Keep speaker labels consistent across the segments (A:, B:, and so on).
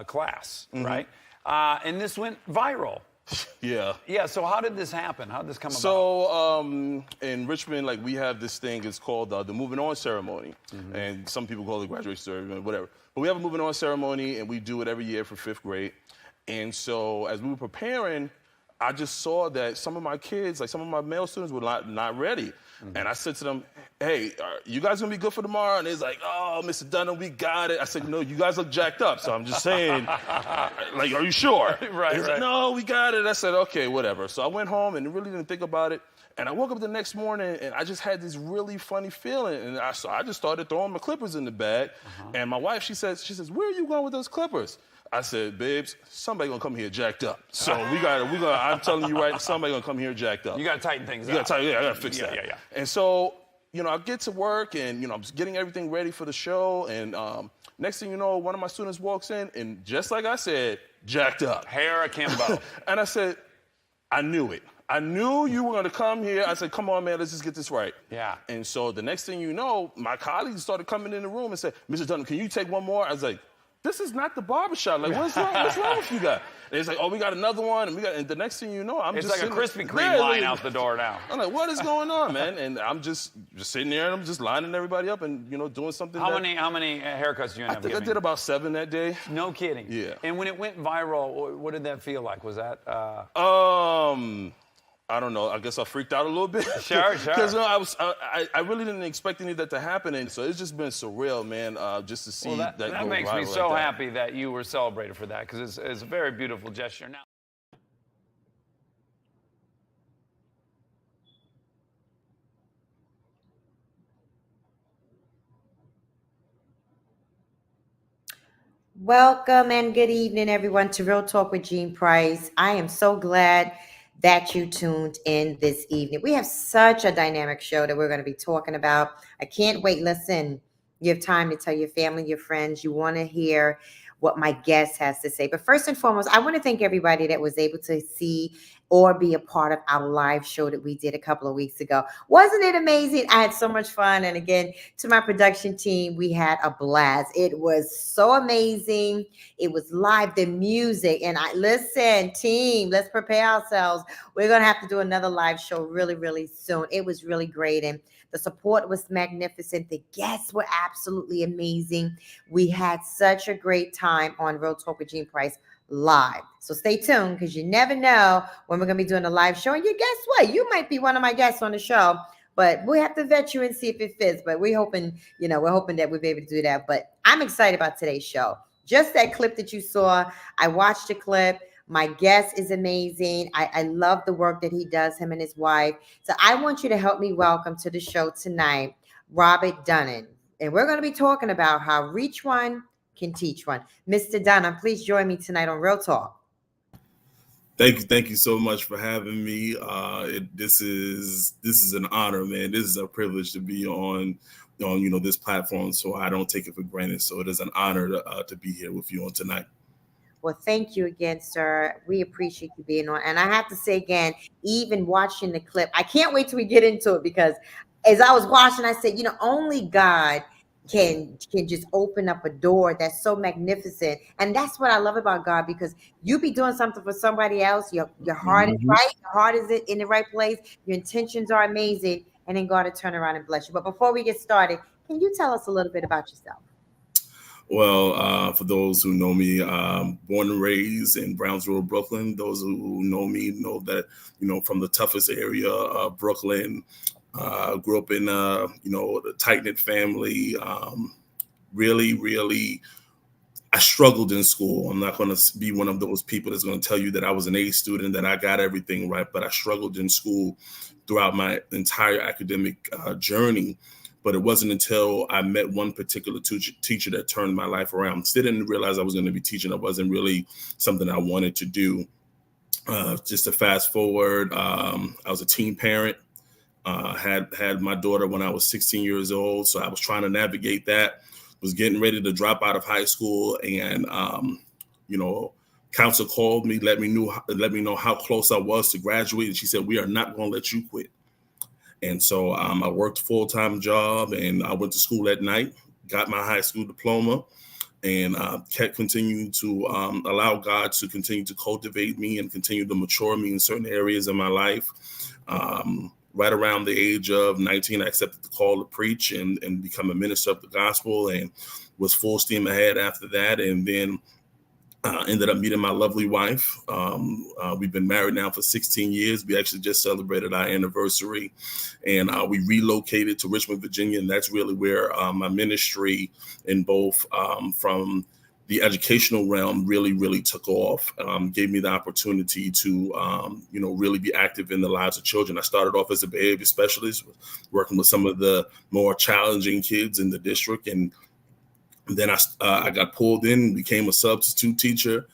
A: class, right? And this went viral.
B: Yeah.
A: Yeah, so how did this happen? How did this come about?
B: So in Richmond, like we have this thing, it's called the moving on ceremony. And some people call it graduation ceremony, whatever. But we have a moving on ceremony and we do it every year for 5th grade. And so as we were preparing, I just saw that some of my kids, like some of my male students were not ready. And I said to them, hey, are you guys gonna be good for tomorrow? And they's like, oh, Mr. Dunham, we got it. I said, no, you guys look jacked up. So I'm just saying, like, are you sure?
A: Right,
B: He's like, no, we got it. I said, okay, whatever. So I went home and really didn't think about it. And I woke up the next morning and I just had this really funny feeling. And I just started throwing my clippers in the bag. And my wife, she says, where are you going with those clippers? I said, babes, somebody gonna come here jacked up. So I'm telling you right, somebody gonna come here jacked up.
A: You gotta tighten things up.
B: I gotta fix that.
A: Yeah.
B: And so, I get to work and, I'm just getting everything ready for the show. And next thing you know, one of my students walks in and just like I said, jacked up.
A: Hair akimbo.
B: And I said, I knew it. I knew you were gonna come here. I said, come on, man, let's just get this right.
A: Yeah.
B: And so the next thing you know, my colleagues started coming in the room and said, Mr. Dunham, can you take one more? I was like, this is not the barbershop. Like, what's wrong with you guys? And it's like, oh, we got another one, and the next thing you know,
A: it's just like a Krispy Kreme line out the door now.
B: I'm like, what is going on, man? And I'm just sitting there and I'm just lining everybody up and doing something.
A: How many haircuts do you end up giving?
B: I did about 7 that day.
A: No kidding.
B: Yeah.
A: And when it went viral, what did that feel like? Was that?
B: I don't know. I guess I freaked out a little bit.
A: Sure.
B: Because I really didn't expect any of that to happen, and so it's just been surreal, man. Just to see that
A: that
B: go
A: makes
B: viral
A: me so
B: like that.
A: happy that you were celebrated for that because it's a very beautiful gesture. Now.
C: Welcome and good evening, everyone, to Real Talk with Jean Price. I am so glad that you tuned in this evening. We have such a dynamic show that we're going to be talking about. I can't wait. Listen, you have time to tell your family, your friends. You want to hear what my guest has to say. But first and foremost, I want to thank everybody that was able to see or be a part of our live show that we did a couple of weeks ago. Wasn't it amazing? I had so much fun. And again, to my production team, we had a blast. It was so amazing. It was live, the music. And listen, team, let's prepare ourselves. We're going to have to do another live show really, really soon. It was really great. And the support was magnificent. The guests were absolutely amazing. We had such a great time on Real Talk with Jean Price live. So stay tuned because you never know when we're going to be doing a live show. And you guess what? You might be one of my guests on the show, but we have to vet you and see if it fits. But we're hoping that we'll be able to do that. But I'm excited about today's show. Just that clip that you saw, I watched the clip. My guest is amazing. I love the work that he does, him and his wife. So I want you to help me welcome to the show tonight, Robert Dunham. And we're going to be talking about how reach one can teach one. Mr. Dunham, please join me tonight on Real Talk.
D: Thank you so much for having me. This is an honor, man. This is a privilege to be on this platform. So I don't take it for granted. So it is an honor to be here with you on tonight.
C: Well, thank you again, sir. We appreciate you being on. And I have to say again, even watching the clip, I can't wait till we get into it because as I was watching, I said, only God can just open up a door that's so magnificent. And that's what I love about God, because you be doing something for somebody else. Your heart is right. Your heart is in the right place. Your intentions are amazing. And then God will turn around and bless you. But before we get started, can you tell us a little bit about yourself?
D: Well, for those who know me, born and raised in Brownsville, Brooklyn. Those who know me know that, from the toughest area of Brooklyn. Grew up in, a tight-knit family. Really, I struggled in school. I'm not going to be one of those people that's going to tell you that I was an A student, that I got everything right, but I struggled in school throughout my entire academic journey. But it wasn't until I met one particular teacher that turned my life around. Still didn't realize I was going to be teaching. It wasn't really something I wanted to do. Just to fast forward, I was a teen parent. Had my daughter when I was 16 years old. So I was trying to navigate that, was getting ready to drop out of high school. And, counsel called me, let me know how close I was to graduate. And she said, we are not going to let you quit. And so I worked a full-time job and I went to school at night, got my high school diploma, and kept continuing to allow God to continue to cultivate me and continue to mature me in certain areas of my life. Right around the age of 19, I accepted the call to preach and become a minister of the gospel, and was full steam ahead after that. And then ended up meeting my lovely wife. We've been married now for 16 years. We actually just celebrated our anniversary, and we relocated to Richmond, Virginia. And that's really where my ministry in both from the educational realm really took off. Gave me the opportunity to, really be active in the lives of children. I started off as a behavior specialist, working with some of the more challenging kids in the district. And then I got pulled in, became a substitute teacher.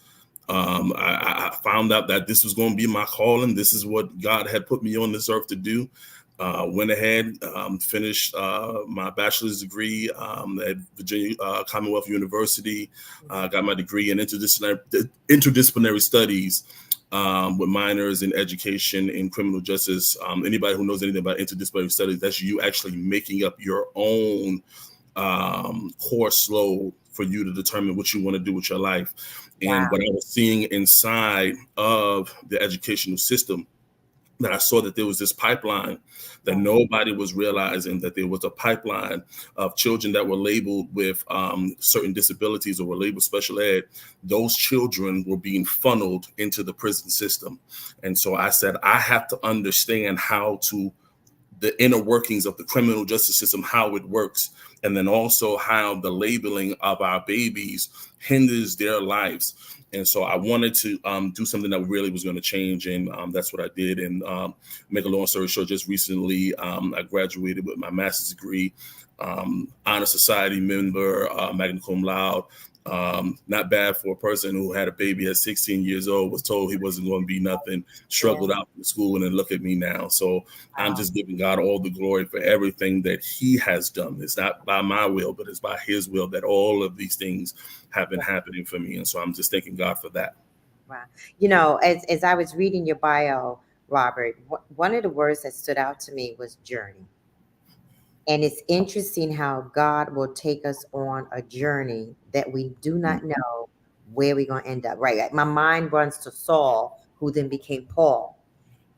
D: I found out that this was going to be my calling. This is what God had put me on this earth to do. Went ahead, finished my bachelor's degree at Virginia Commonwealth University. Got my degree in interdisciplinary studies with minors in education and criminal justice. Anybody who knows anything about interdisciplinary studies, that's you actually making up your own course load for you to determine what you want to do with your life. And what I was seeing inside of the educational system, that I saw that there was this pipeline that nobody was realizing, that there was a pipeline of children that were labeled with certain disabilities or were labeled special ed. Those children were being funneled into the prison system. And so I said, I have to understand the inner workings of the criminal justice system, how it works, and then also how the labeling of our babies hinders their lives. And so I wanted to do something that really was going to change, and that's what I did. And make a long story short, just recently I graduated with my master's degree, honor society member, magna cum laude. Not bad for a person who had a baby at 16 years old, was told he wasn't going to be nothing, struggled out in school, and then look at me now. So I'm just giving God all the glory for everything that he has done. It's not by my will, but it's by his will that all of these things have been happening for me. And so I'm just thanking God for that.
C: Wow. As I was reading your bio, Robert, one of the words that stood out to me was journey. And it's interesting how God will take us on a journey that we do not know where we're going to end up. Right. My mind runs to Saul, who then became Paul.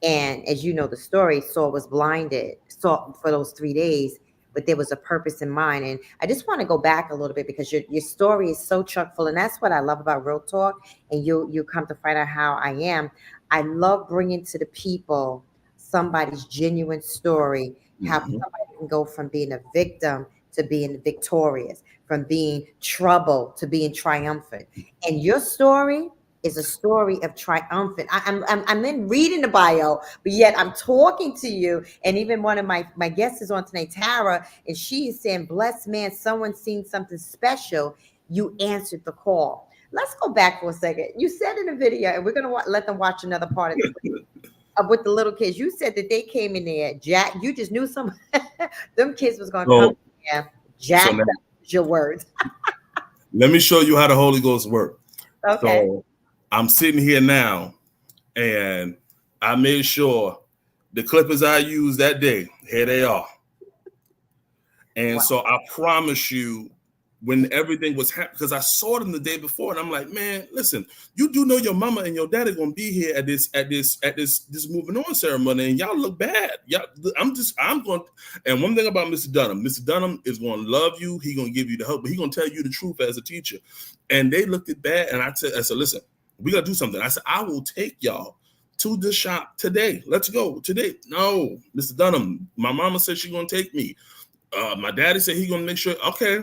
C: And as you know the story, Saul was blinded for those 3 days, but there was a purpose in mind. And I just want to go back a little bit, because your story is so chock full. And that's what I love about Real Talk. And you come to find out how I am. I love bringing to the people somebody's genuine story, how somebody can go from being a victim to being victorious, from being troubled to being triumphant. And your story is a story of triumphant. I'm in reading the bio, but yet I'm talking to you. And even one of my guests is on tonight, Tara, and she is saying, blessed man, someone seen something special. You answered the call. Let's go back for a second. You said in the video, and we're going to let them watch another part of it. With the little kids, you said that they came in there, Jack. You just knew some them kids was gonna come in there. Jack, so your words.
D: Let me show you how the Holy Ghost works.
C: Okay.
D: So I'm sitting here now, and I made sure the clippers I used that day, here they are. And so I promise you, when everything was happening, because I saw them the day before, and I'm like, man, listen, you do know your mama and your daddy gonna be here at this moving on ceremony, and y'all look bad. I'm going. And one thing about Mr. Dunham is gonna love you. He gonna give you the help, but he gonna tell you the truth as a teacher. And they looked at bad, and I said, listen, we gotta do something. I said, I will take y'all to the shop today. Let's go today. No, Mr. Dunham, my mama said she's gonna take me. My daddy said he's gonna make sure. Okay.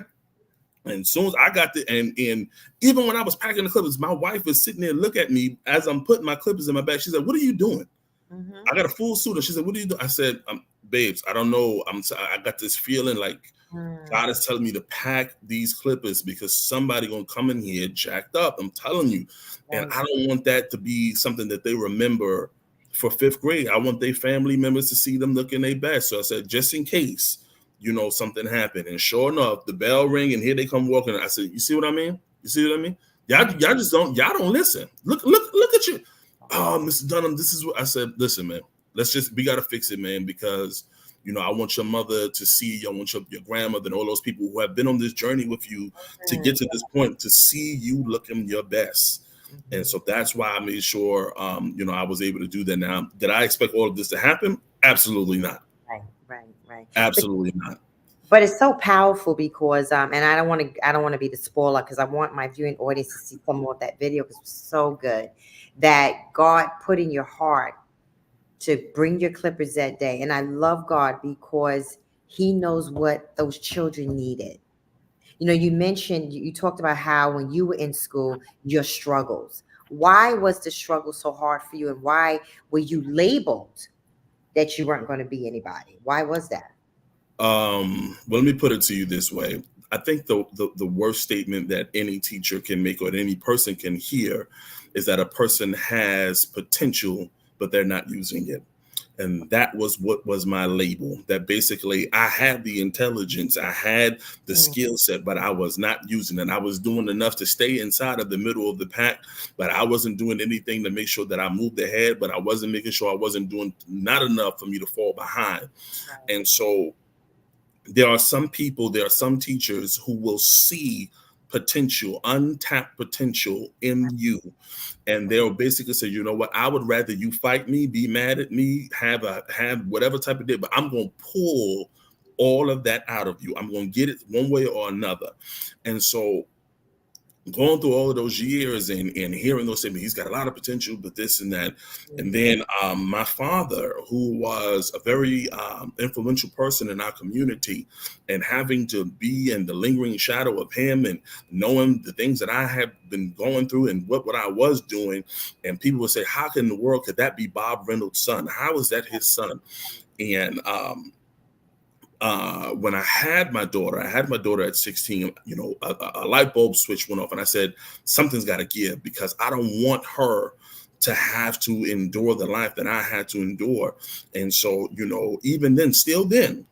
D: And as soon as I got and even when I was packing the clippers, my wife was sitting there look at me as I'm putting my clippers in my bag. She said, what are you doing? I got a full suit. And she said, what are you doing? I said, babes, I don't know. I got this feeling like God is telling me to pack these clippers because somebody gonna come in here jacked up. I'm telling you. And I don't want that to be something that they remember for 5th grade. I want their family members to see them looking their best. So I said, just in case, something happened. And sure enough, the bell ring and here they come walking. I said, you see what I mean? You see what I mean? Y'all don't listen. Look at you. Oh, Mr. Dunham, this is what I said. Listen, man, we got to fix it, man, because I want your mother to see you. I want your grandmother and all those people who have been on this journey with you to get to this point, to see you looking your best. And so that's why I made sure, I was able to do that. Now, did I expect all of this to happen? Absolutely not.
C: Right.
D: Absolutely not.
C: But it's so powerful because, and I don't want to be the spoiler, because I want my viewing audience to see some more of that video, because it's so good that God put in your heart to bring your clippers that day. And I love God because He knows what those children needed. You mentioned, you talked about how when you were in school, your struggles. Why was the struggle so hard for you, and why were you labeled that you weren't going to be anybody? Why was that?
D: Well, let me put it to you this way. I think the worst statement that any teacher can make or any person can hear is that a person has potential, but they're not using it. And that was what was my label, that basically I had the intelligence, I had the skill set, but I was not using it. I was doing enough to stay inside of the middle of the pack, but I wasn't doing anything to make sure that I moved ahead, but I wasn't making sure I wasn't doing not enough for me to fall behind. And so there are some teachers who will see potential, untapped potential in you. And they'll basically say, you know what, I would rather you fight me, be mad at me, have whatever type of deal, but I'm going to pull all of that out of you. I'm going to get it one way or another. And so going through all of those years and hearing those statements, he's got a lot of potential, but this and that. And then my father, who was a very influential person in our community, and having to be in the lingering shadow of him and knowing the things that I had been going through and what I was doing. And people would say, how in the world could that be Bob Reynolds' son? How is that his son? And when I had my daughter at 16, a light bulb switch went off, and I said, something's got to give, because I don't want her to have to endure the life that I had to endure. And so, even then, still then,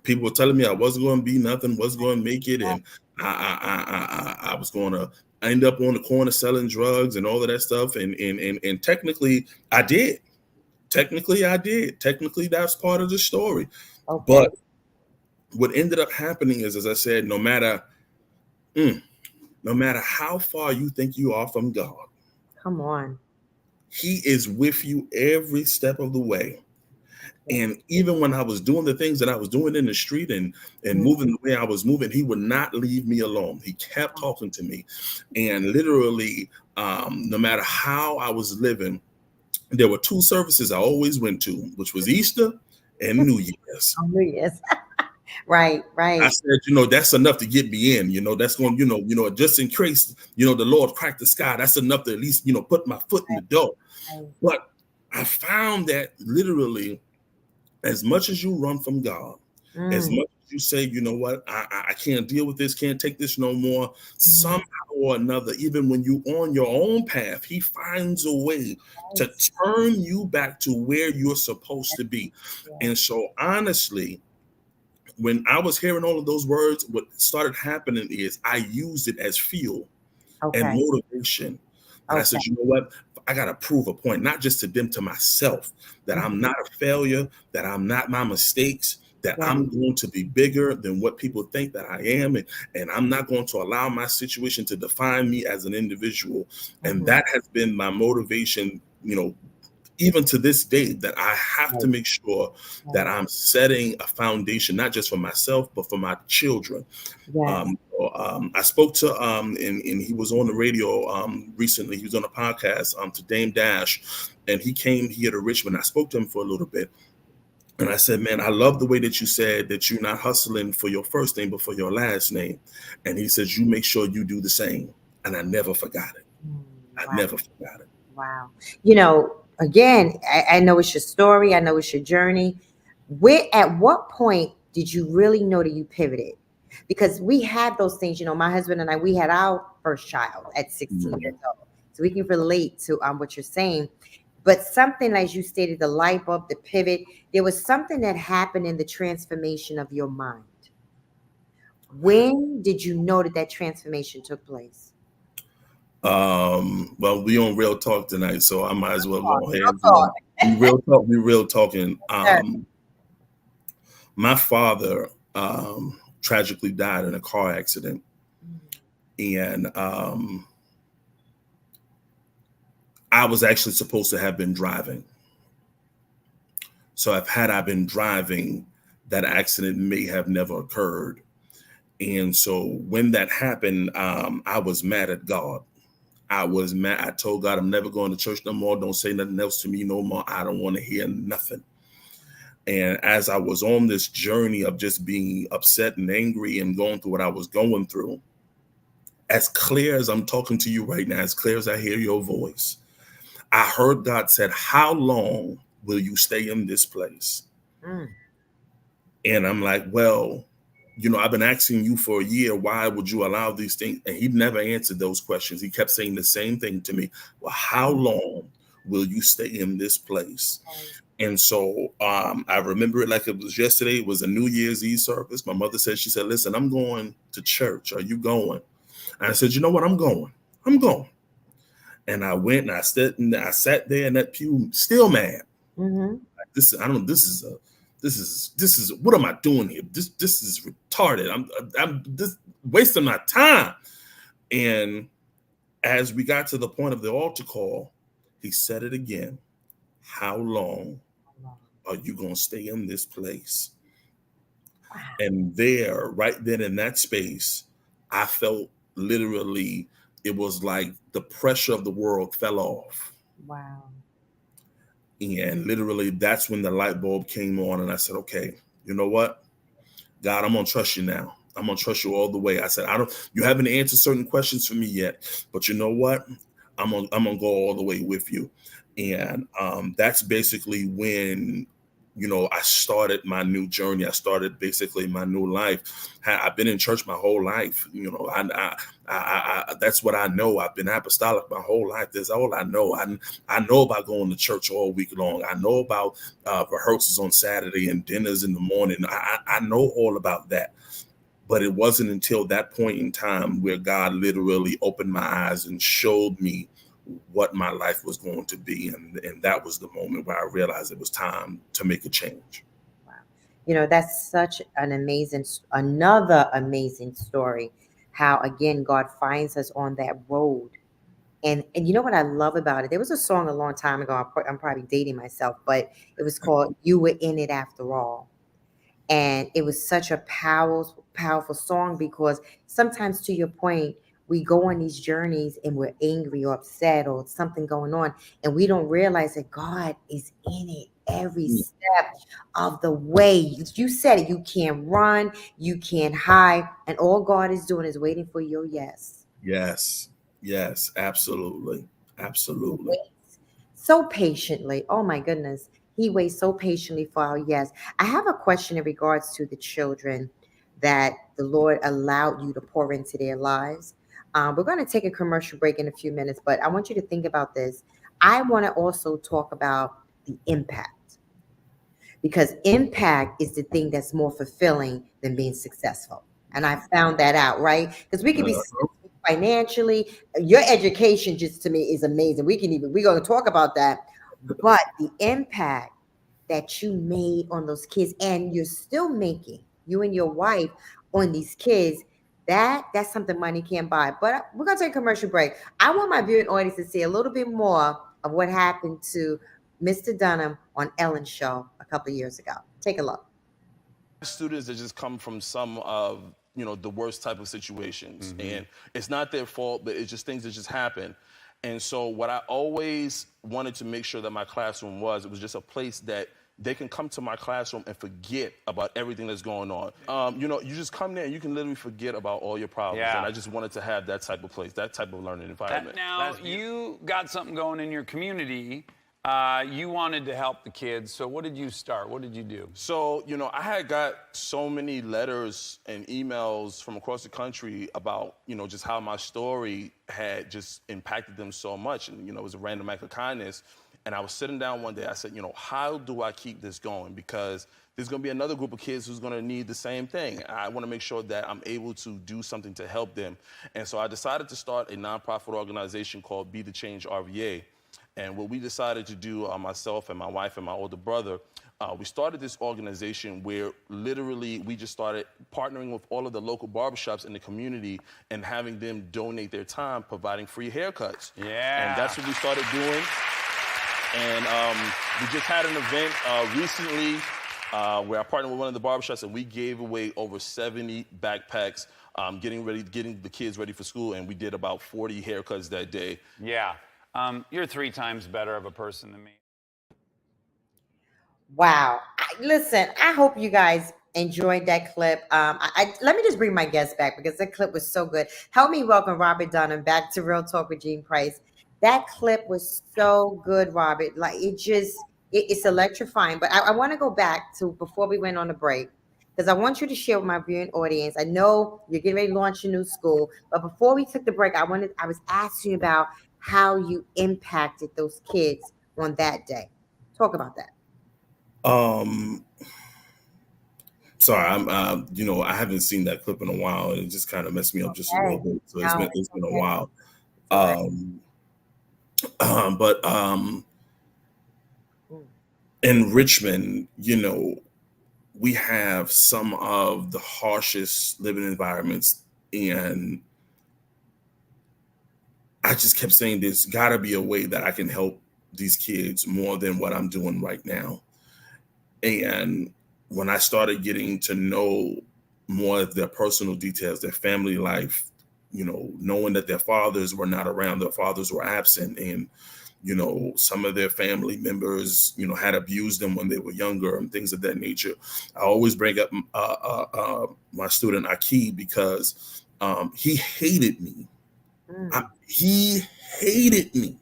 D: people were telling me I wasn't going to be nothing, wasn't going to make it. And I was going to end up on the corner selling drugs and all of that stuff. And technically I did. Technically, that's part of the story. Okay. But what ended up happening is, as I said, no matter how far you think you are from God,
C: come on,
D: He is with you every step of the way. And even when I was doing the things that I was doing in the street and moving the way I was moving, He would not leave me alone. He kept talking to me. And literally, no matter how I was living, there were two services I always went to, which was Easter and New Year's.
C: Oh, New Year's. Right.
D: I said, that's enough to get me in, that's going, just in case, the Lord cracked the sky, that's enough to at least, put my foot in the door. But I found that literally, as much as you run from God, as much as you say, you know what, I can't deal with this, can't take this no more, somehow or another, even when you're on your own path, He finds a way to turn you back to where you're supposed to be. And so honestly, when I was hearing all of those words, what started happening is I used it as fuel and motivation. And I said, you know what? I got to prove a point, not just to them, to myself, that I'm not a failure, that I'm not my mistakes, that I'm going to be bigger than what people think that I am. And I'm not going to allow my situation to define me as an individual. And that has been my motivation, even to this day, that I have to make sure that I'm setting a foundation, not just for myself, but for my children. I spoke to, and he was on the radio recently. He was on a podcast to Dame Dash, and he came here to Richmond. I spoke to him for a little bit. And I said, man, I love the way that you said that you're not hustling for your first name, but for your last name. And he says, you make sure you do the same. And I never forgot it. I never forgot it.
C: Wow. Again, I know it's your story. I know it's your journey. At what point did you really know that you pivoted? Because we had those things, my husband and I, we had our first child at 16 years old. So we can relate to what you're saying. But something, as you stated, the light bulb, the pivot, there was something that happened in the transformation of your mind. When did you know that transformation took place?
D: Well, we on Real Talk tonight, so I might as well go ahead. We real talking. My father tragically died in a car accident. And I was actually supposed to have been driving. So had I been driving, that accident may have never occurred. And so when that happened, I was mad at God. I was mad. I told God, I'm never going to church no more. Don't say nothing else to me no more. I don't want to hear nothing. And as I was on this journey of just being upset and angry and going through what I was going through, as clear as I'm talking to you right now, as clear as I hear your voice, I heard God said, how long will you stay in this place? And I'm like, well, I've been asking you for a year, why would you allow these things? And he never answered those questions. He kept saying the same thing to me. Well, how long will you stay in this place? And so I remember it like it was yesterday. It was a New Year's Eve service. My mother said, she said, listen, I'm going to church. Are you going? And I said, you know what? I'm going. And I went and I sat there in that pew, still mad. This is what am I doing here? This is retarded. I'm just wasting my time. And as we got to the point of the altar call, he said it again. How long are you going to stay in this place? Wow. And there, right then in that space, I felt literally, it was like the pressure of the world fell off.
C: Wow.
D: And literally, that's when the light bulb came on. And I said, okay, you know what? God, I'm going to trust you now. I'm going to trust you all the way. I said, you haven't answered certain questions for me yet, but you know what? I'm going to go all the way with you. And that's basically when, I started my new journey. I started basically my new life. I've been in church my whole life. That's what I know. I've been apostolic my whole life. That's all I know. I know about going to church all week long. I know about rehearsals on Saturday and dinners in the morning. I know all about that. But it wasn't until that point in time where God literally opened my eyes and showed me what my life was going to be. And that was the moment where I realized it was time to make a change.
C: Wow. That's such another amazing story, how, again, God finds us on that road. And you know what I love about it? There was a song a long time ago. I'm probably dating myself, but it was called You Were In It After All. And it was such a powerful song, because sometimes, to your point, we go on these journeys and we're angry or upset or something going on, and we don't realize that God is in it every step of the way. You said it, you can't run, you can't hide, and all God is doing is waiting for your yes.
D: Yes, absolutely. Absolutely.
C: So patiently. Oh my goodness. He waits so patiently for our yes. I have a question in regards to the children that the Lord allowed you to pour into their lives. We're going to take a commercial break in a few minutes, but I want you to think about this. I want to also talk about the impact, because impact is the thing that's more fulfilling than being successful. And I found that out, right? Because we can be financially, your education just to me is amazing. We're going to talk about that. But the impact that you made on those kids, and you're still making, you and your wife, on these kids, that's something money can't buy. But we're going to take a commercial break. I want my viewing audience to see a little bit more of what happened to Mr. Dunham on Ellen's show a couple of years ago. Take a look.
B: Students that just come from some of the worst type of situations, and it's not their fault, but it's just things that just happen. And so what I always wanted to make sure that my classroom was, it was just a place that they can come to my classroom and forget about everything that's going on. You just come there and you can literally forget about all your problems.
A: Yeah.
B: And I just wanted to have that type of place, that type of learning environment.
A: Now, you got something going in your community. You wanted to help the kids. So what did you start? What did you do?
B: So, I had got so many letters and emails from across the country about, just how my story had just impacted them so much. And, it was a random act of kindness. And I was sitting down one day, I said, how do I keep this going? Because there's going to be another group of kids who's going to need the same thing. I want to make sure that I'm able to do something to help them. And so I decided to start a nonprofit organization called Be the Change RVA. And what we decided to do, myself and my wife and my older brother, we started this organization where literally we just started partnering with all of the local barbershops in the community and having them donate their time providing free haircuts.
A: Yeah.
B: And that's what we started doing. And we just had an event recently where I partnered with one of the barbershops and we gave away over 70 backpacks, getting the kids ready for school, and we did about 40 haircuts that day.
A: Yeah. You're 3 times better of a person than me.
C: Wow. Listen, I hope you guys enjoyed that clip. Let me just bring my guest back because that clip was so good. Help me welcome Robert Dunham back to Real Talk with Gene Price. That clip was so good, Robert. Like it's electrifying. But I want to go back to before we went on the break because I want you to share with my viewing audience. I know you're getting ready to launch a new school, but before we took the break, I was asking you about how you impacted those kids on that day. Talk about that.
D: Sorry, I haven't seen that clip in a while, and it just kind of messed me up just a little bit. So it's been a while. But in Richmond, we have some of the harshest living environments, and I just kept saying there's got to be a way that I can help these kids more than what I'm doing right now. And when I started getting to know more of their personal details, their family life, knowing that their fathers were not around, their fathers were absent, and some of their family members, had abused them when they were younger and things of that nature. I always bring up my student Aki because he hated me. He hated me.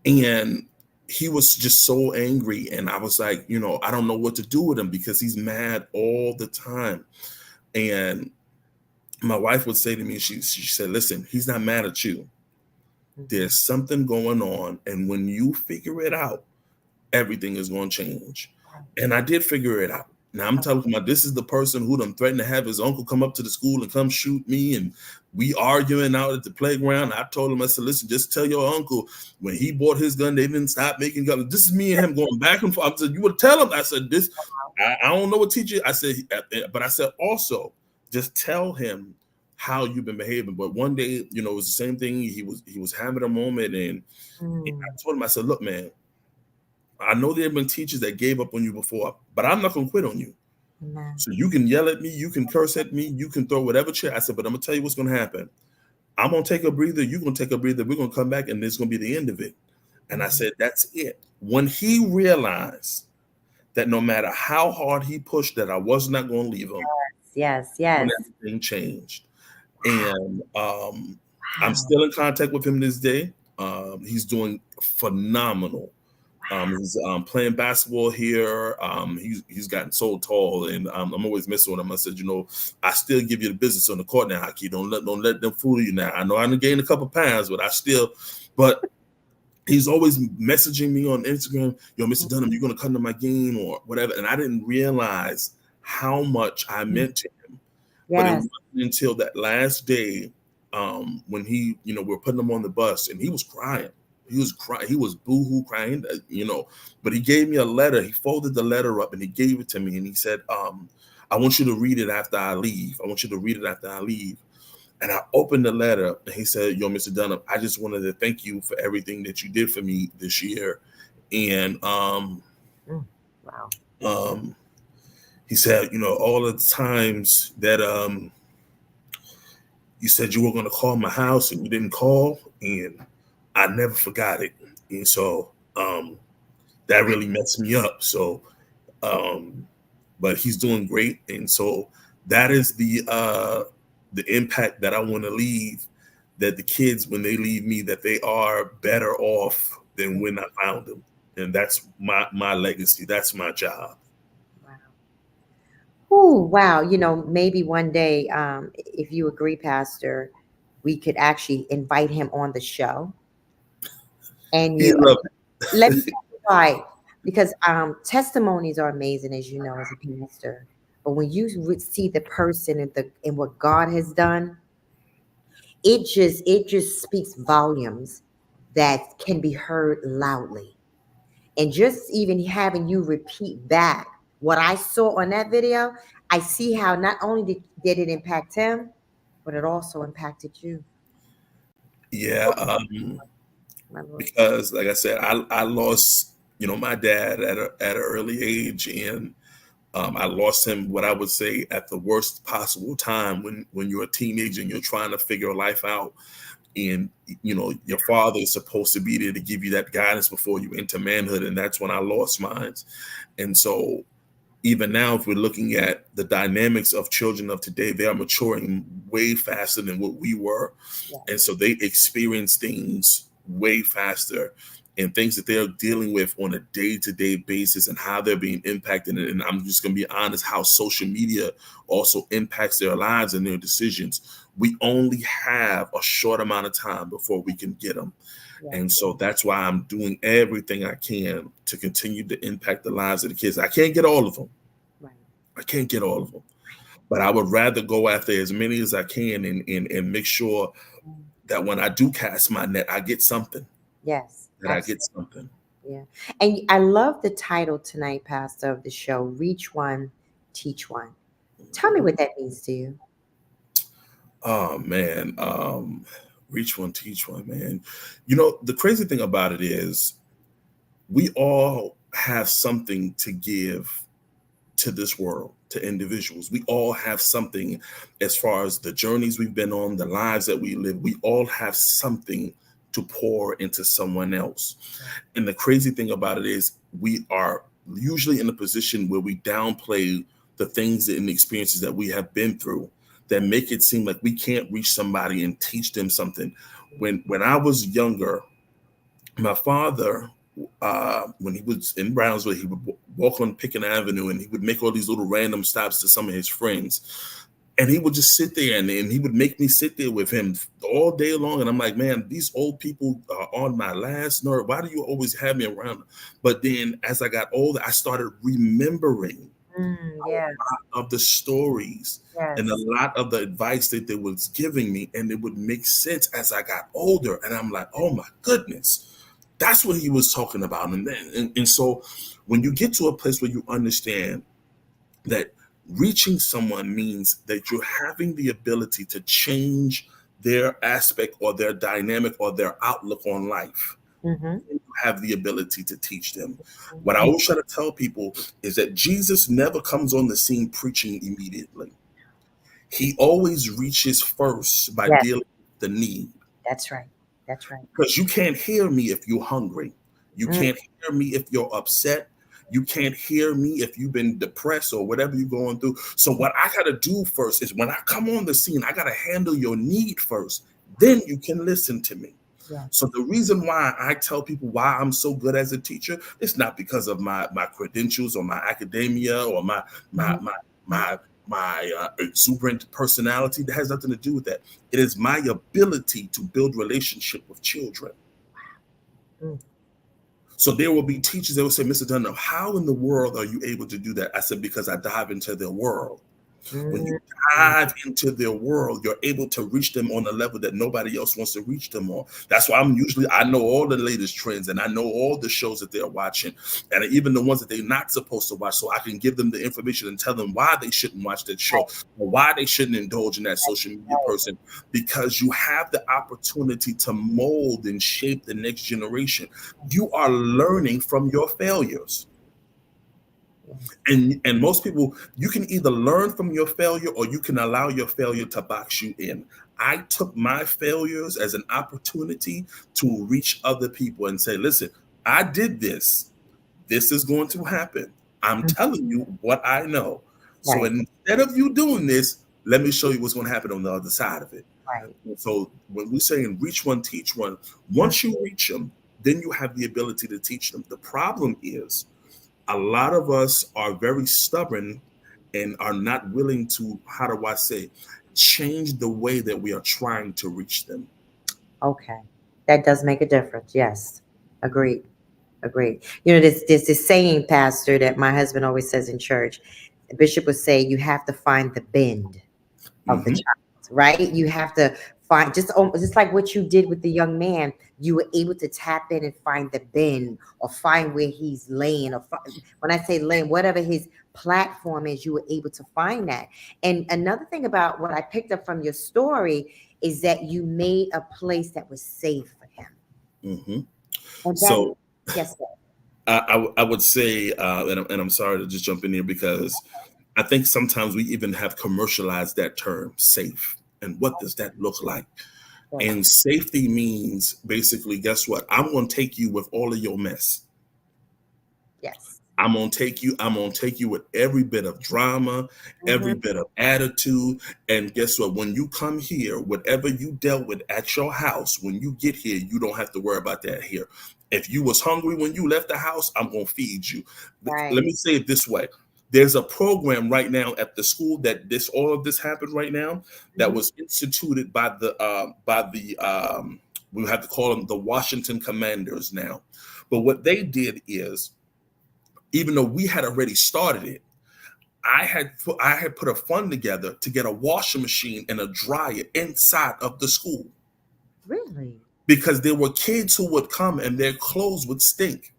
D: And he was just so angry. And I was like, I don't know what to do with him because he's mad all the time. And my wife would say to me, she said, listen, he's not mad at you. There's something going on. And when you figure it out, everything is going to change. And I did figure it out. Now I'm telling you, this is the person who done threatened to have his uncle come up to the school and come shoot me. And we arguing out at the playground. I told him, I said, listen, just tell your uncle when he bought his gun, they didn't stop making guns. This is me and him going back and forth. I said, you would tell him. I said, I don't know what teacher. I said, but I said, also just tell him how you've been behaving. But one day, it was the same thing. He was having a moment, and I told him, I said, look, man, I know there have been teachers that gave up on you before, but I'm not going to quit on you. So you can yell at me, you can curse at me, you can throw whatever chair. I said, but I'm going to tell you what's going to happen. I'm going to take a breather, you're going to take a breather, we're going to come back, and it's going to be the end of it. And I said, that's it. When he realized that no matter how hard he pushed, that I was not going to leave him.
C: Yes.
D: Everything changed. And I'm still in contact with him this day. He's doing phenomenal. He's playing basketball here. He's gotten so tall, and I'm always messing with him. I said, I still give you the business on the court now, Haki. Don't let them fool you now. I know I done gained a couple pounds, but he's always messaging me on Instagram, yo, Mr. Dunham, you're gonna come to my game or whatever. And I didn't realize how much I meant to him. Yes. But it wasn't until that last day when he, we're putting him on the bus and he was crying. He was crying. He was boohoo crying, but he gave me a letter. He folded the letter up and he gave it to me. And he said, I want you to read it after I leave. And I opened the letter and he said, yo, Mr. Dunham, I just wanted to thank you for everything that you did for me this year. And he said, all of the times that you said you were going to call my house and you didn't call, and I never forgot it. And so that really messed me up. So, but he's doing great. And so that is the impact that I want to leave, that the kids, when they leave me, that they are better off than when I found them. And that's my legacy. That's my job.
C: Oh, wow. Maybe one day, if you agree, Pastor, we could actually invite him on the show. And let me try, because testimonies are amazing, as you know, as a pastor. But when you see the person and what God has done, it just speaks volumes that can be heard loudly. And just even having you repeat back what I saw on that video, I see how not only did it impact him, but it also impacted you.
D: Yeah,
C: My Lord.
D: because like I said, I lost, my dad at an early age, and I lost him, what I would say, at the worst possible time when you're a teenager and you're trying to figure life out. And, your father is supposed to be there to give you that guidance before you enter manhood. And that's when I lost mine. And so even now, if we're looking at the dynamics of children of today, they are maturing way faster than what we were.
C: Yeah.
D: And so they experience things way faster, and things that they're dealing with on a day-to-day basis and how they're being impacted. And I'm just going to be honest, how social media also impacts their lives and their decisions. We only have a short amount of time before we can get them.
C: Yeah.
D: And so that's why I'm doing everything I can to continue to impact the lives of the kids. I can't get all of them.
C: Right.
D: I can't get all of them. But I would rather go after as many as I can and make sure that when I do cast my net, I get something.
C: Yes.
D: That
C: absolutely.
D: I get something.
C: Yeah. And I love the title tonight, Pastor, of the show, Reach One, Teach One. Tell me what that means to you.
D: Oh, man. Reach one, teach one, man. The crazy thing about it is we all have something to give to this world, to individuals. We all have something as far as the journeys we've been on, the lives that we live. We all have something to pour into someone else. And the crazy thing about it is we are usually in a position where we downplay the things and the experiences that we have been through that make it seem like we can't reach somebody and teach them something. When I was younger, my father, when he was in Brownsville, he would walk on Pickens Avenue and he would make all these little random stops to some of his friends. And he would just sit there and he would make me sit there with him all day long. And I'm like, man, these old people are on my last nerve. Why do you always have me around? But then as I got older, I started remembering
C: Yeah.
D: a lot of the stories
C: Yes.
D: and a lot of the advice that they was giving me. And it would make sense as I got older. And I'm like, oh my goodness, that's what he was talking about. And so when you get to a place where you understand that reaching someone means that you're having the ability to change their aspect or their dynamic or their outlook on life.
C: Mm-hmm.
D: You have the ability to teach them. What I always try to tell people is that Jesus never comes on the scene preaching immediately. He always reaches first by
C: Yes.
D: dealing with the need.
C: That's right. That's right.
D: Because you can't hear me if you're hungry. You can't hear me if you're upset. You can't hear me if you've been depressed or whatever you're going through. So what I got to do first is when I come on the scene, I got to handle your need first. Then you can listen to me.
C: Yeah.
D: So the reason why I tell people why I'm so good as a teacher, it's not because of my credentials or my academia or my exuberant personality. That has nothing to do with that. It is my ability to build relationship with children.
C: Mm.
D: So there will be teachers that will say, Mr. Dunham, how in the world are you able to do that? I said, because I dive into their world. When you dive into their world, you're able to reach them on a level that nobody else wants to reach them on. That's why I know all the latest trends and I know all the shows that they're watching and even the ones that they're not supposed to watch. So I can give them the information and tell them why they shouldn't watch that show or why they shouldn't indulge in that social media person, because you have the opportunity to mold and shape the next generation. You are learning from your failures. And most people, you can either learn from your failure or you can allow your failure to box you in. I took my failures as an opportunity to reach other people and say, listen, I did this. This is going to happen. I'm telling you what I know. So instead of you doing this, let me show you what's going to happen on the other side of it.
C: Right.
D: So when we're saying reach one, teach one, once you reach them, then you have the ability to teach them. The problem is, a lot of us are very stubborn and are not willing to, how do I say, change the way that we are trying to reach them.
C: Okay. That does make a difference. Yes. Agreed. There's this saying, Pastor, that my husband always says in church. The bishop would say, you have to find the bend of the child, right? You have to find just like what you did with the young man. You were able to tap in and find the bin or find where he's laying, or when I say laying, whatever his platform is, you were able to find that. And another thing about what I picked up from your story is that you made a place that was safe for him.
D: Mm-hmm.
C: And that is,
D: So
C: yes, sir.
D: I would say, and I'm sorry to just jump in here, because I think sometimes we even have commercialized that term safe. And what does that look like?
C: Yes.
D: And safety means basically, guess what? I'm going to take you with all of your mess.
C: Yes.
D: I'm gonna take you with every bit of drama, every
C: Mhm.
D: bit of attitude. And guess what? When you come here, whatever you dealt with at your house, when you get here, you don't have to worry about that here. If you was hungry when you left the house, I'm gonna feed you.
C: Right.
D: Let me say it this way. There's a program right now at the school that all of this happened right now, that
C: Mhm.
D: was instituted by the we have to call them the Washington Commanders now. But what they did is, even though we had already started it, I had put a fund together to get a washing machine and a dryer inside of the school,
C: Really?
D: because there were kids who would come and their clothes would stink.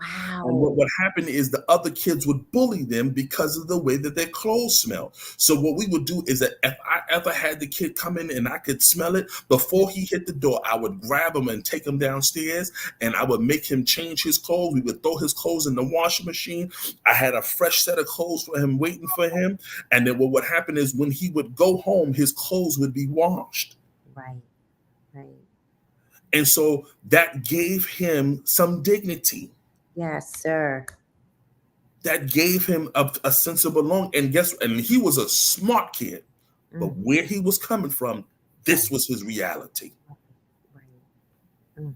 D: And what
C: Wow.
D: would happen is the other kids would bully them because of the way that their clothes smell. So what we would do is that if I ever had the kid come in and I could smell it, before he hit the door, I would grab him and take him downstairs, and I would make him change his clothes. We would throw his clothes in the washing machine. I had a fresh set of clothes for him waiting for him. And then what would happen is, when he would go home, his clothes would be washed.
C: Right. Right.
D: And so that gave him some dignity.
C: Yes, sir.
D: That gave him a sense of belonging. And guess what? And he was a smart kid, but
C: Mm.
D: where he was coming from,
C: Right.
D: this was his reality.
C: Right. Mm.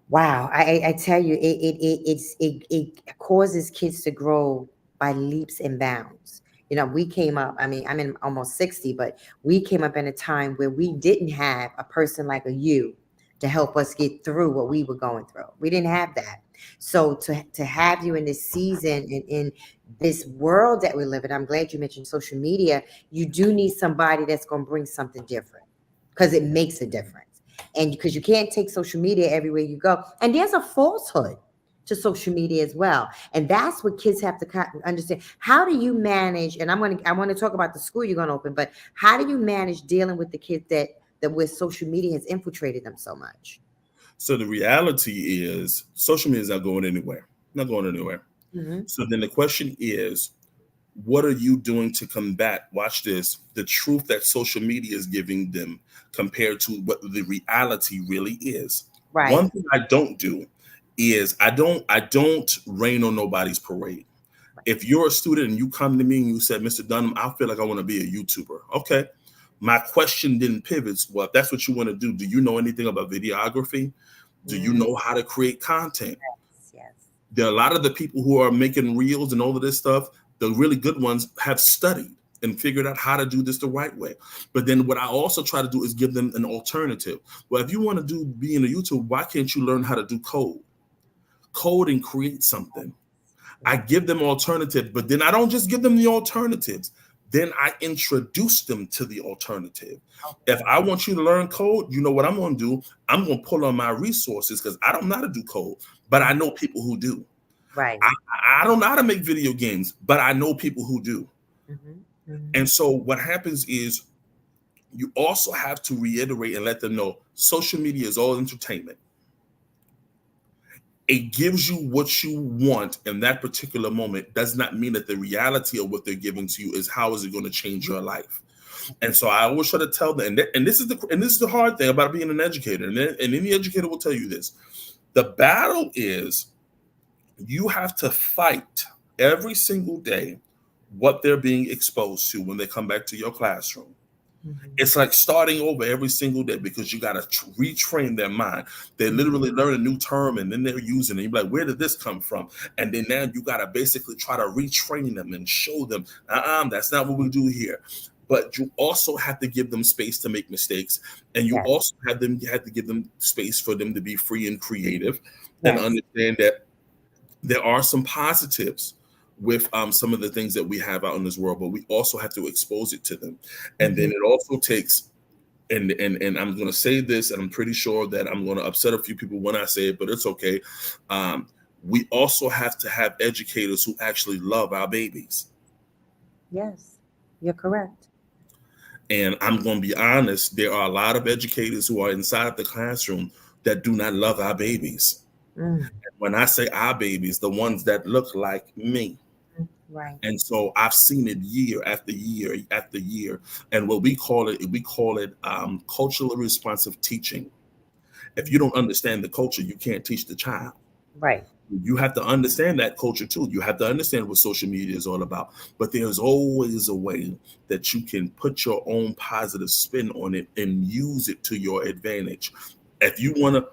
C: Wow. I tell you, it causes kids to grow by leaps and bounds. You know, we came up, I mean, I'm in almost 60, but we came up in a time where we didn't have a person like you to help us get through what we were going through. We didn't have that. So to have you in this season and in this world that we live in, I'm glad you mentioned social media. You do need somebody that's going to bring something different, because it makes a difference. And because you can't take social media everywhere you go. And there's a falsehood to social media as well. And that's what kids have to understand. How do you manage? And I want to talk about the school you're going to open, but how do you manage dealing with the kids that where social media has infiltrated them so much?
D: So the reality is, social media is not going anywhere. Not going anywhere.
C: Mm-hmm.
D: So then the question is, what are you doing to combat, watch this, the truth that social media is giving them compared to what the reality really is?
C: Right.
D: One thing I don't do is I don't rain on nobody's parade. If you're a student and you come to me and you said, Mr. Dunham, I feel like I want to be a YouTuber. Okay. My question then pivots. Well, if that's what you want to do you know anything about videography? Do you know how to create content?
C: Yes.
D: There are a lot of the people who are making reels and all of this stuff, the really good ones, have studied and figured out how to do this the right way. But then what I also try to do is give them an alternative. Well, if you want to be in a YouTube, why can't you learn how to do code and create something? I give them alternatives, but then I don't just give them the alternatives. Then I introduce them to the alternative. If I want you to learn code, you know what I'm going to do? I'm going to pull on my resources, because I don't know how to do code, but I know people who do.
C: Right.
D: I don't know how to make video games, but I know people who do.
C: Mm-hmm. Mm-hmm.
D: And so what happens is, you also have to reiterate and let them know social media is all entertainment. It gives you what you want in that particular moment. Does not mean that the reality of what they're giving to you is how is it going to change your life. And so I always try to tell them, and this is the hard thing about being an educator, and any educator will tell you this. The battle is, you have to fight every single day what they're being exposed to when they come back to your classroom.
C: Mm-hmm.
D: It's like starting over every single day, because you got to retrain their mind. They literally learn a new term and then they're using it. You're like, where did this come from? And then now you got to basically try to retrain them and show them, that's not what we do here. But you also have to give them space to make mistakes. And you also have to give them space for them to be free and creative, and understand that there are some positives with some of the things that we have out in this world, but we also have to expose it to them. And then it also takes and I'm going to say this, and I'm pretty sure that I'm going to upset a few people when I say it, but it's okay. We also have to have educators who actually love our babies.
C: Yes, you're correct.
D: And I'm going to be honest, there are a lot of educators who are inside of the classroom that do not love our babies.
C: Mm,
D: When I say our babies, the ones that look like me.
C: right.
D: And so I've seen it year after year after year. And what we call it culturally responsive teaching. If you don't understand the culture, you can't teach the child.
C: Right.
D: You have to understand that culture too. You have to understand what social media is all about. But there's always a way that you can put your own positive spin on it and use it to your advantage. If you want to,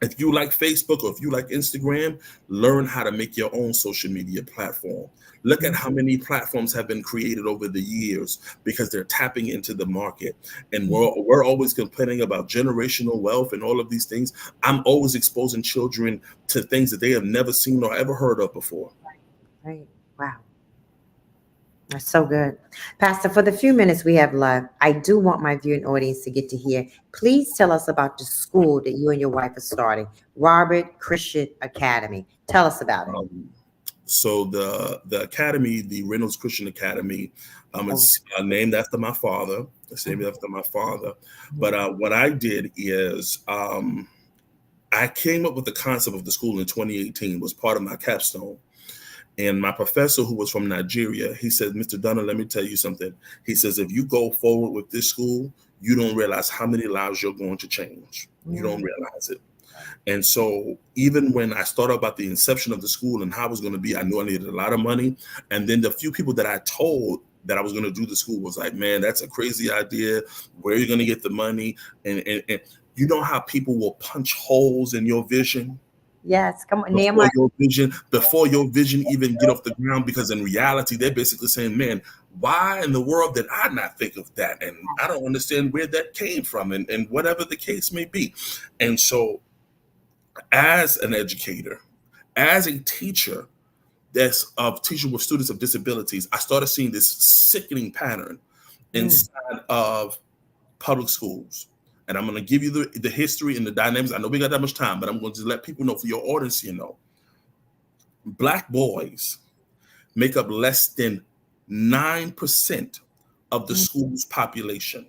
D: if you like Facebook or if you like Instagram, learn how to make your own social media platform. Look at how many platforms have been created over the years because they're tapping into the market. And we're always complaining about generational wealth and all of these things. I'm always exposing children to things that they have never seen or ever heard of before.
C: Right. Wow. That's so good. Pastor, for the few minutes we have left, I do want my viewing audience to get to hear. Please tell us about the school that you and your wife are starting, Robert Christian Academy. Tell us about it.
D: So the academy, the Reynolds Christian Academy, is named after my father. It's named after my father. But what I did is I came up with the concept of the school in 2018. Was part of my capstone. And my professor, who was from Nigeria, he said, Mr. Dunner, let me tell you something. He says, if you go forward with this school, you don't realize how many lives you're going to change. You don't realize it. And so even when I started about the inception of the school and how it was going to be, I knew I needed a lot of money. And then the few people that I told that I was going to do the school was like, man, that's a crazy idea. Where are you going to get the money? And you know how people will punch holes in your vision?
C: Yes, come on, Nehemiah.
D: Before your vision even get off the ground, because in reality, they're basically saying, man, why in the world did I not think of that? And I don't understand where that came from, and whatever the case may be. And so as an educator, as a teacher that's of teaching with students of disabilities, I started seeing this sickening pattern inside of public schools. And I'm going to give you the history and the dynamics. I know we got that much time, but I'm going to just let people know, for your audience, you know, Black boys make up less than 9% of the school's population,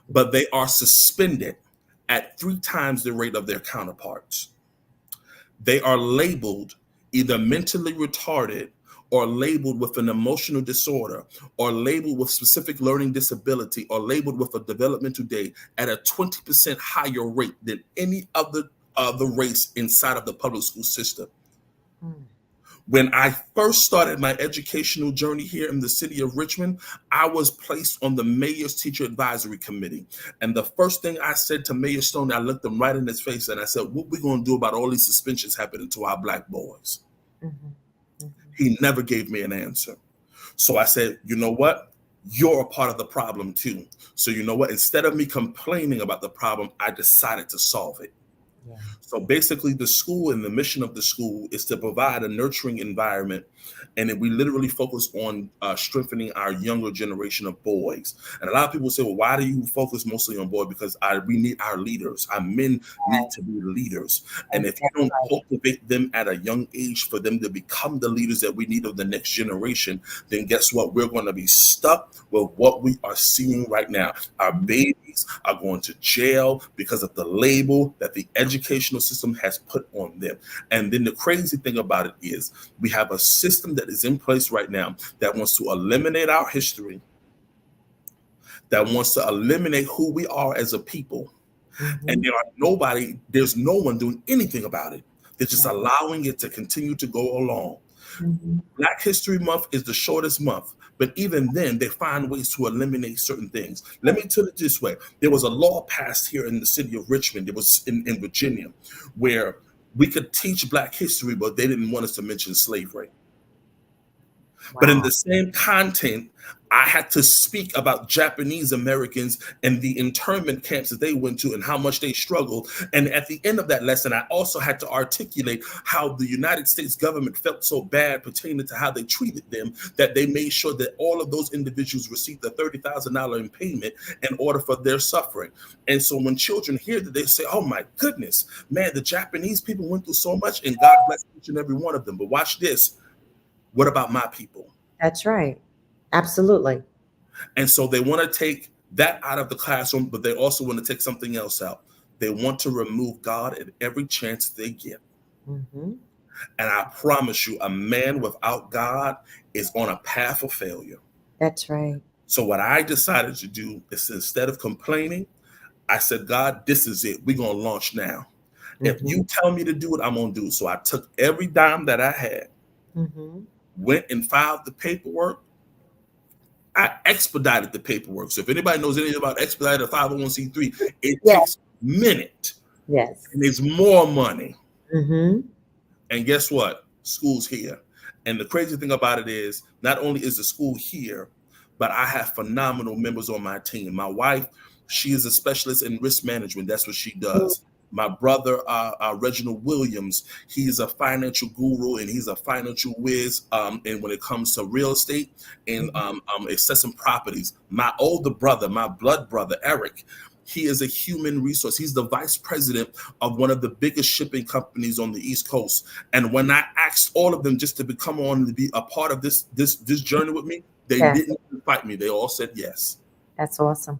D: but they are suspended at 3 times the rate of their counterparts. They are labeled either mentally retarded or labeled with an emotional disorder or labeled with specific learning disability or labeled with a developmental delay at a 20% higher rate than any other race inside of the public school system. When I first started my educational journey here in the city of Richmond, I was placed on the mayor's teacher advisory committee. And the first thing I said to Mayor Stone, I looked him right in his face and I said, what we going to do about all these suspensions happening to our Black boys? He never gave me an answer. So I said, you know what? You're a part of the problem too. So you know what? Instead of me complaining about the problem, I decided to solve it. Yeah. So basically the school and the mission of the school is to provide a nurturing environment. And we literally focus on strengthening our younger generation of boys. And a lot of people say, well, why do you focus mostly on boys? Because we need our leaders. Our men need to be leaders. And if you don't cultivate them at a young age for them to become the leaders that we need of the next generation, then guess what? We're going to be stuck with what we are seeing right now. Our babies are going to jail because of the label that the educational system has put on them. And then the crazy thing about it is we have a system that is in place right now that wants to eliminate our history, that wants to eliminate who we are as a people. And there's no one doing anything about it. They're just allowing it to continue to go along. Black History Month is the shortest month, but even then they find ways to eliminate certain things. Let me tell it this way. There was a law passed here in the city of Richmond. It was in Virginia, where we could teach Black history, but they didn't want us to mention slavery. But in
C: Wow.
D: the same content, I had to speak about Japanese Americans and the internment camps that they went to and how much they struggled. And at the end of that lesson, I also had to articulate how the United States government felt so bad pertaining to how they treated them that they made sure that all of those individuals received a $30,000 in payment in order for their suffering. And so when children hear that, they say, oh my goodness, man, the Japanese people went through so much and God bless each and every one of them. But watch this. What about my people?
C: That's right. Absolutely.
D: And so they want to take that out of the classroom, but they also want to take something else out. They want to remove God at every chance they get.
C: Hmm.
D: And I promise you, a man without God is on a path of failure.
C: That's right.
D: So what I decided to do is, instead of complaining, I said, God, this is it. We're going to launch now. If
C: Hmm.
D: you tell me to do it, I'm going to do it. So I took every dime that I had,
C: Hmm.
D: went and filed the paperwork. I expedited the paperwork. So if anybody knows anything about expedited 501c3, it
C: Yes.
D: takes a minute
C: Yes.
D: and it's more money.
C: Hmm.
D: And guess what? School's here. And the crazy thing about it is, not only is the school here, but I have phenomenal members on my team. My wife, she is a specialist in risk management. That's what she does. My brother, Reginald Williams, he's a financial guru and he's a financial whiz. And when it comes to real estate and assessing properties, my older brother, my blood brother, Eric, he is a human resource. He's the vice president of one of the biggest shipping companies on the East Coast. And when I asked all of them just to become on to be a part of this journey with me, they
C: Yes.
D: didn't fight me. They all said yes.
C: That's awesome.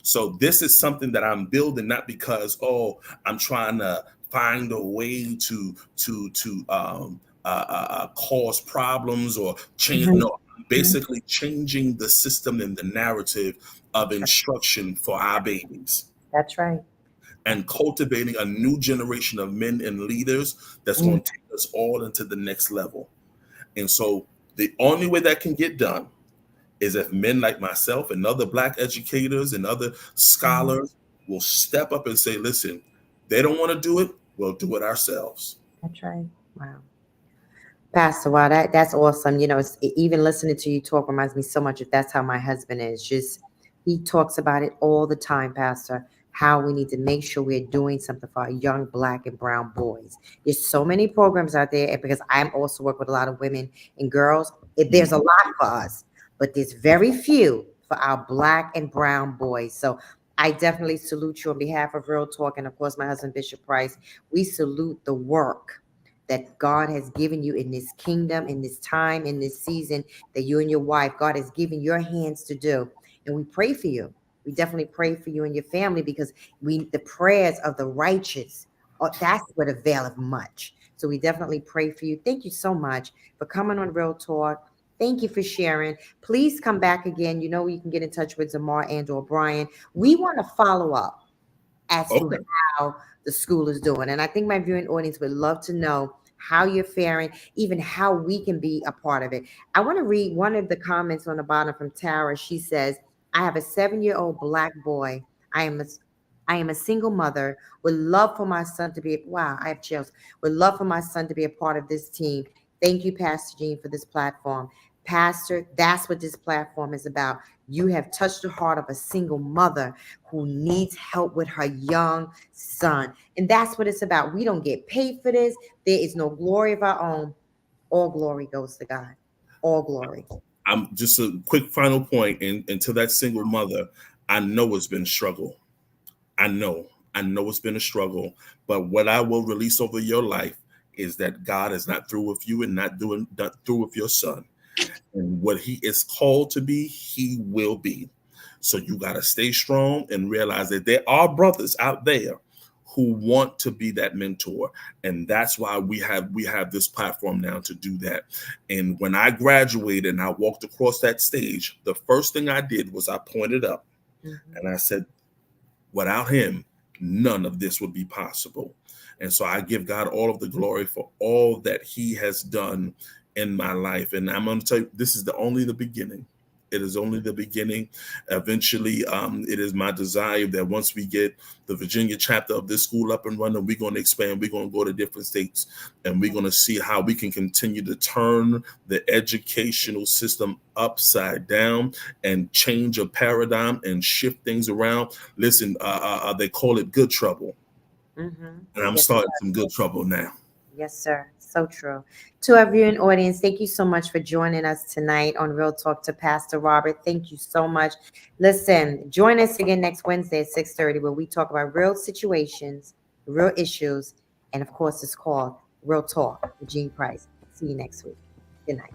D: So this is something that I'm building, not because, oh, I'm trying to find a way to cause problems or change.
C: Mhm.
D: No, I'm basically changing the system and the narrative of instruction for our babies
C: That's right.
D: and cultivating a new generation of men and leaders that's
C: Mm.
D: going to take us all into the next level. And so the only way that can get done is if men like myself and other Black educators and other scholars will step up and say, listen, they don't want to do it, we'll do it ourselves.
C: That's right. Wow. Pastor, wow, that's awesome. You know, even listening to you talk reminds me so much of that's how my husband is. Just he talks about it all the time, Pastor, how we need to make sure we're doing something for our young Black and brown boys. There's so many programs out there, and because I'm also work with a lot of women and girls, there's a lot for us, but there's very few for our Black and brown boys. So I definitely salute you on behalf of Real Talk, and of course, my husband, Bishop Price. We salute the work that God has given you in this kingdom, in this time, in this season, that you and your wife, God has given your hands to do. And we pray for you. We definitely pray for you and your family, because the prayers of the righteous, that's what availeth much. So we definitely pray for you. Thank you so much for coming on Real Talk. Thank you for sharing. Please come back again. You know, you can get in touch with Zamar and or Brian. We want to follow up as to
D: Okay.
C: how the school is doing. And I think my viewing audience would love to know how you're faring, even how we can be a part of it. I want to read one of the comments on the bottom from Tara. She says, I have a 7-year-old Black boy. I am a single mother. Would love for my son to be, wow, I have chills. Would love for my son to be a part of this team. Thank you, Pastor Jean, for this platform. Pastor, that's what this platform is about. You have touched the heart of a single mother who needs help with her young son. And that's what it's about. We don't get paid for this. There is no glory of our own. All glory goes to God. All glory.
D: I'm just a quick final point, and to that single mother, I know it's been a struggle. I know it's been a struggle, but what I will release over your life is that God is not through with you and not through with your son. And what he is called to be, he will be. So you got to stay strong and realize that there are brothers out there who want to be that mentor. And that's why we have this platform now to do that. And when I graduated and I walked across that stage, the first thing I did was I pointed up and I said, without him, none of this would be possible. And so I give God all of the glory for all that he has done in my life. And I'm going to tell you, this is only the beginning. It is only the beginning. Eventually, it is my desire that once we get the Virginia chapter of this school up and running, we're going to expand. We're going to go to different states, and we're going to see how we can continue to turn the educational system upside down and change a paradigm and shift things around. Listen, they call it good trouble.
C: Mm-hmm.
D: And I'm
C: Yes,
D: starting
C: sir.
D: some good trouble now.
C: Yes, sir. So true. To our viewing audience, thank you so much for joining us tonight on Real Talk to Pastor Robert. Thank you so much. Listen, join us again next Wednesday at 6:30, where we talk about real situations, real issues, and of course, it's called Real Talk with Gene Price. See you next week. Good night.